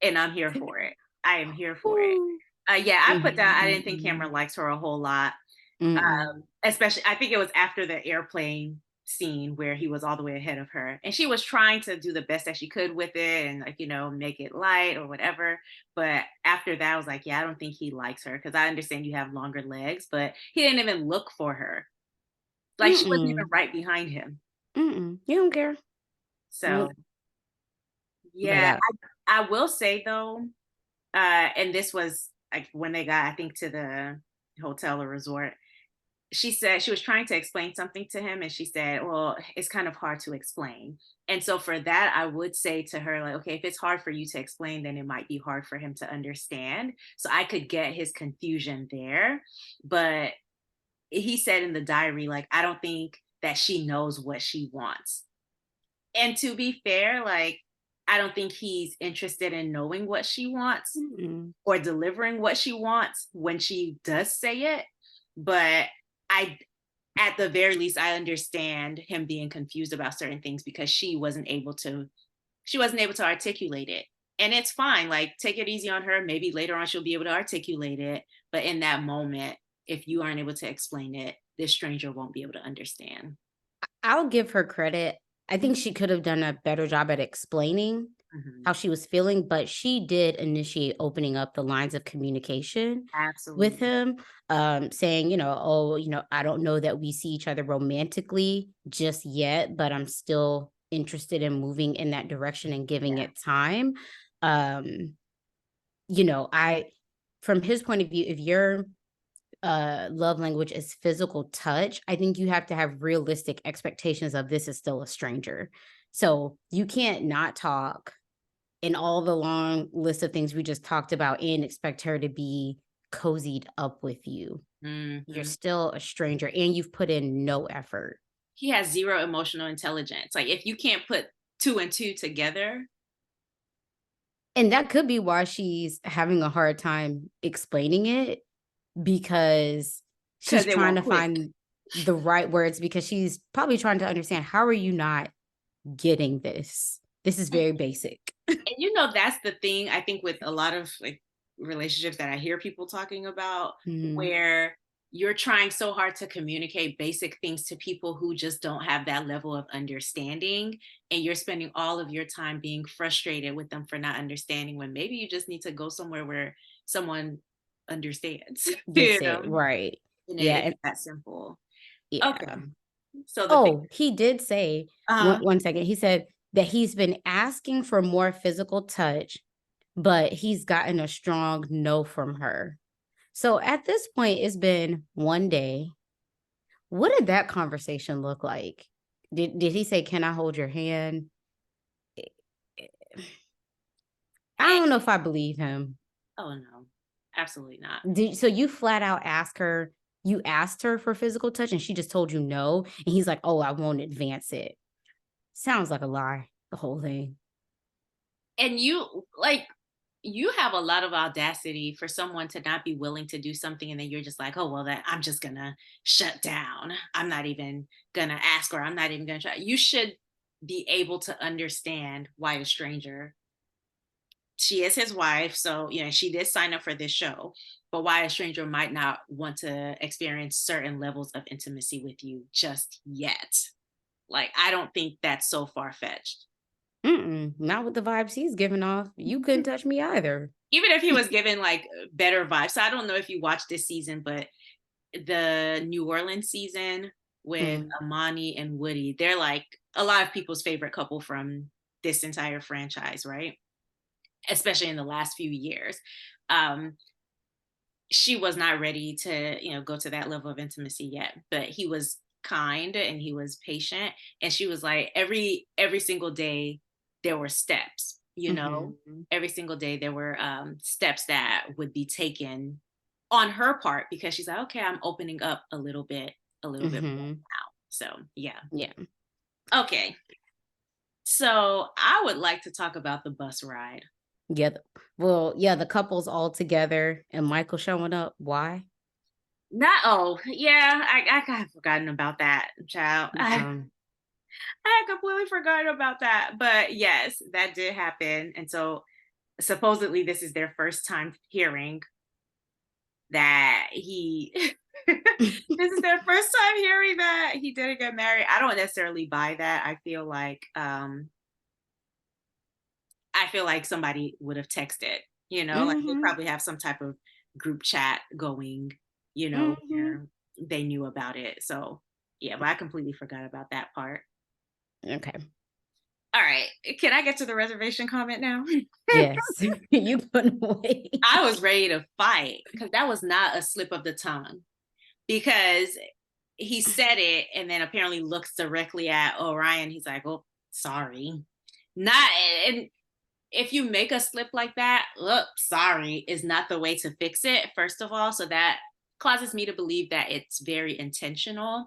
S1: and I'm here for it. I am here for it.
S2: Ooh.
S1: Yeah, I put down I didn't think Cameron
S2: Mm-mm.
S1: likes her a whole lot.
S2: Mm-mm.
S1: Especially I think it was after the airplane scene where he was all the way ahead of her, and she was trying to do the best that she could with it and, like, make it light or whatever, but after that, I was like, "Yeah, I don't think he likes her because I understand you have longer legs," but he didn't even look for her. Like, she wasn't even
S2: Mm-mm.
S1: right behind him.
S2: Mm-mm. You don't care. Mm,
S1: So,
S2: but
S1: yeah, I will say though, and this was, like, when they got, I think, to the hotel or resort, she said she was trying to explain something to him and she said, well, it's kind of hard to explain. And so for that, I would say to her, like, okay, if it's hard for you to explain, then it might be hard for him to understand. So I could get his confusion there. But he said in the diary, like, I don't think that she knows what she wants. And to be fair, like, I don't think he's interested in knowing what she wants
S2: mm-mm.
S1: or delivering what she wants when she does say it. But I at the very least, I understand him being confused about certain things because she wasn't able to articulate it. And it's fine. Like, take it easy on her. Maybe later on she'll be able to articulate it. But in that moment, if you aren't able to explain it, this stranger won't be able to understand.
S2: I'll give her credit. I
S1: Mhm.
S2: think she could have done a better job at explaining
S1: Mhm.
S2: how she was feeling, but she did initiate opening up the lines of communication with
S1: Absolutely.
S2: him, saying, "Oh, I don't know that we see each other romantically just yet, but I'm still interested in moving in that direction and giving
S1: Yeah.
S2: it time." Um, I from his point of view, if your love language is physical touch, I think you have to have realistic expectations of this is still a stranger. So you can't not talk in all the long list of things we just talked about and expect her to be cozied up with you. You're
S1: Mhm.
S2: still a stranger and you've put in no effort.
S1: He has zero emotional intelligence. Like, if you can't put two and two together,
S2: And that could be why she's having a hard time explaining it because she's
S1: because it
S2: trying
S1: won't
S2: to
S1: click.
S2: find the right words because she's probably trying to understand how are you not getting this? This is very basic.
S1: And that's the thing I think with a lot of, like, relationships that I hear people talking about,
S2: Mhm.
S1: where you're trying so hard to communicate basic things to people who just don't have that level of understanding, and you're spending all of your time being frustrated with them for not understanding when maybe you just need to go somewhere where someone understands.
S2: Gets it,
S1: And
S2: right. Yeah,
S1: it's
S2: and
S1: that simple. Okay.
S2: yeah.
S1: So the thing.
S2: Oh, he did say
S1: Uh-huh.
S2: one second, he said that he's been asking for more physical touch, but he's gotten a strong no from her. So at this point, it's been 1 day. What did that conversation look like? Did he say, "Can I hold your hand?" Eh, eh, I
S1: Eh,
S2: don't know if I believe him.
S1: oh no, absolutely not.
S2: So you flat out you asked her for physical touch and she just told you no, and he's like, "Oh, I won't advance it." Sounds like a lie, the whole thing.
S1: And you have a lot of audacity for someone to not be willing to do something, and then you're just like, oh well, that I'm just gonna shut down. I'm not even gonna ask, or I'm not even gonna try. You should be able to understand why a stranger, she is his wife, so she did sign up for this show, but why a stranger might not want to experience certain levels of intimacy with you just yet. Like, I don't think that's so far-fetched.
S2: Mm-mm, not with the vibes he's giving off. You couldn't touch me either.
S1: Even if he was given, like, better vibes. So I don't know if you watched this season, but the New Orleans season with
S2: Mm,
S1: Amani and Woody, they're like a lot of people's favorite couple from this entire franchise, right? Especially in the last few years. Um, she was not ready to, go to that level of intimacy yet, but he was kind and he was patient. And she was like, every single day there were steps,
S2: mhm,
S1: every single day there were steps that would be taken on her part because she's like, okay, I'm opening up a little bit more
S2: mhm.
S1: now. So yeah.
S2: Yeah.
S1: Okay. So I would like to talk about the bus ride.
S2: Yeah, well, yeah, the couple's all together and Michael showing up. Why?
S1: Not oh yeah, I kind of forgotten about that, child.
S2: Yeah.
S1: I had completely forgotten about that. But yes, that did happen. And so supposedly this is their first time hearing that he this is their first time hearing that he didn't get married. I don't necessarily buy that. I feel like somebody would have texted, like they
S2: Mhm.
S1: probably have some type of group chat going,
S2: Mhm.
S1: where they knew about it. So yeah, but I completely forgot about that part.
S2: Okay.
S1: All right. Can I get to the reservation comment now?
S2: Yes. You couldn't wait.
S1: I was ready to fight because that was not a slip of the tongue. Because he said it and then apparently looks directly at Orion. He's like, "Oh, sorry." Not and if you make a slip like that, look, sorry is not the way to fix it, first of all. So that causes me to believe that it's very intentional.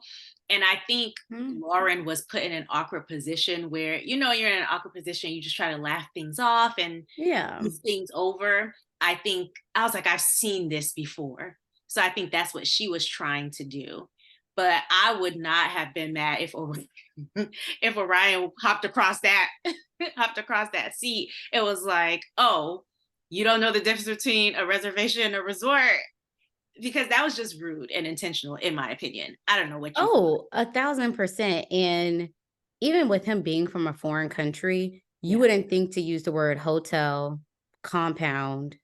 S1: And I think
S2: Mm.
S1: Lauren was put in an awkward position where, you're in an awkward position, you just try to laugh things off and
S2: Yeah.
S1: these things over. I think I was like, I've seen this before. So I think that's what she was trying to do. But I would not have been mad if if Orion hopped across that hopped across that seat. It was like, oh, you don't know the difference between a reservation and a resort because that was just rude and intentional, in my opinion. I don't know what you.
S2: Oh, 1,000%. And even with him being from a foreign country, you
S1: Yeah,
S2: wouldn't think to use the word hotel, compound.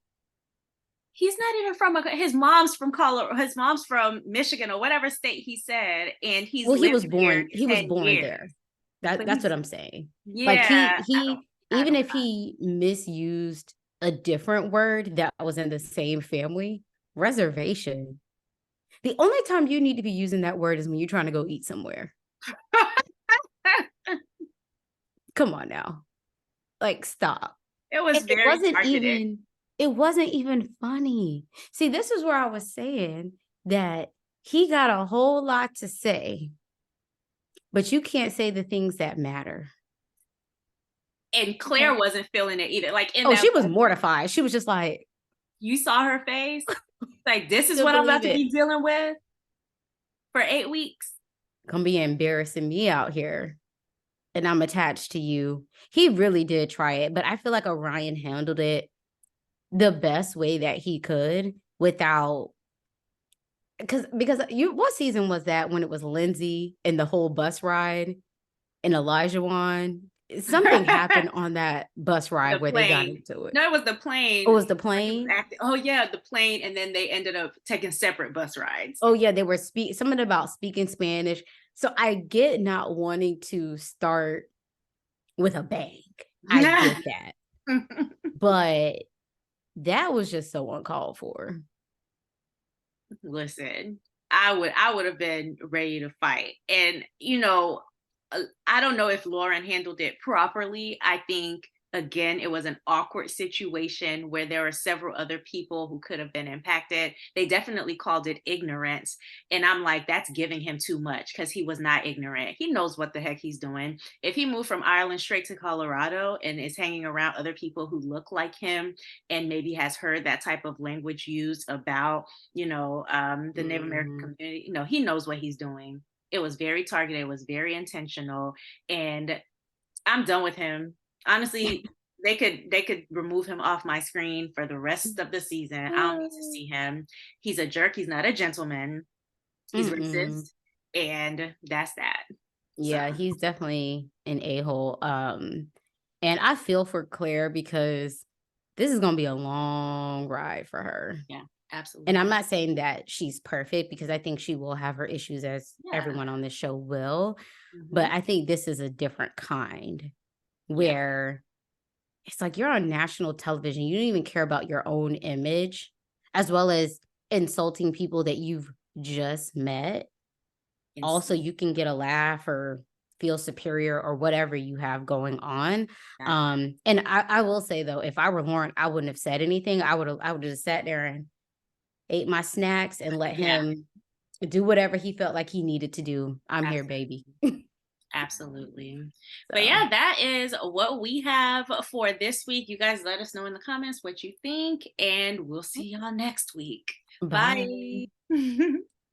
S1: he's not even from his mom's from Colorado. His mom's from Michigan or whatever state he said, and he's
S2: Well,
S1: lived here
S2: he was
S1: 10
S2: born
S1: years.
S2: there.
S1: But
S2: That's what
S1: he's
S2: I'm saying. Like
S1: yeah, I
S2: even
S1: don't.
S2: if he misused a different word that was in the same family, reservation. The only time you need to be using that word is when you're trying to go eat somewhere. Come on now. Like, stop.
S1: It
S2: And
S1: was very targeted.
S2: it wasn't even funny. See, this is where I was saying that he got a whole lot to say, but you can't say the things that matter.
S1: And
S2: Okay.
S1: Claire wasn't feeling it either. Like in
S2: Oh,
S1: that
S2: she was
S1: moment,
S2: mortified. She was just like,
S1: you saw her face. Like, this is
S2: "Couldn't
S1: what I'm about
S2: believe
S1: to
S2: it.
S1: be dealing with for 8 weeks.
S2: Gonna be embarrassing me out here. And I'm attached to you." He really did try it, but I feel like Orion handled it the best way that he could without because you what season was that when it was Lindsay and the whole bus ride and Elijah Wan? Something happened on that bus ride
S1: The
S2: where they got
S1: plane.
S2: into it.
S1: No, it was the
S2: Oh,
S1: plane
S2: it was the
S1: where he was
S2: plane?
S1: acting. Oh yeah, the plane, and then they ended up taking separate bus rides.
S2: Oh, yeah, they were something about speaking Spanish. So I get not wanting to start with a bang. I get that. But that was just so uncalled for.
S1: Listen, I would have been ready to fight. And I don't know if Lauren handled it properly. I think again it was an awkward situation where there were several other people who could have been impacted. They definitely called it ignorance, and I'm like, that's giving him too much because he was not ignorant. He knows what the heck he's doing. If he moved from Ireland straight to Colorado and is hanging around other people who look like him and maybe has heard that type of language used about the Native American
S2: Mhm.
S1: community, he knows what he's doing. It was very targeted, it was very intentional, and I'm done with him. Honestly, they could remove him off my screen for the rest of the season. I don't need to see him. He's a jerk, he's not a gentleman. He's
S2: Mm-mm.
S1: racist, and that's that. So,
S2: Yeah, he's definitely an a-hole. And I feel for Claire because this is gonna be a long ride for her.
S1: yeah,
S2: And I'm
S1: absolutely.
S2: not saying that she's perfect because I think she will have her issues as
S1: Yeah.
S2: everyone on this show will, but
S1: Mhm.
S2: I think this is a different kind
S1: Yeah.
S2: where it's like you're on national television. You don't even care about your own image as well as insulting people that you've just met. Also,
S1: Insane.
S2: you can get a laugh or feel superior or whatever you have going on.
S1: That part.
S2: And I will say though, if I were Lauren, I wouldn't have said anything. I would have just sat there and ate my snacks and let
S1: Yeah.
S2: him do whatever he felt like he needed to do. I'm here, baby.
S1: Absolutely. But
S2: So
S1: yeah, that is what we have for this week. You guys let us know in the comments what you think, and we'll see y'all next week.
S2: Bye.
S1: Bye.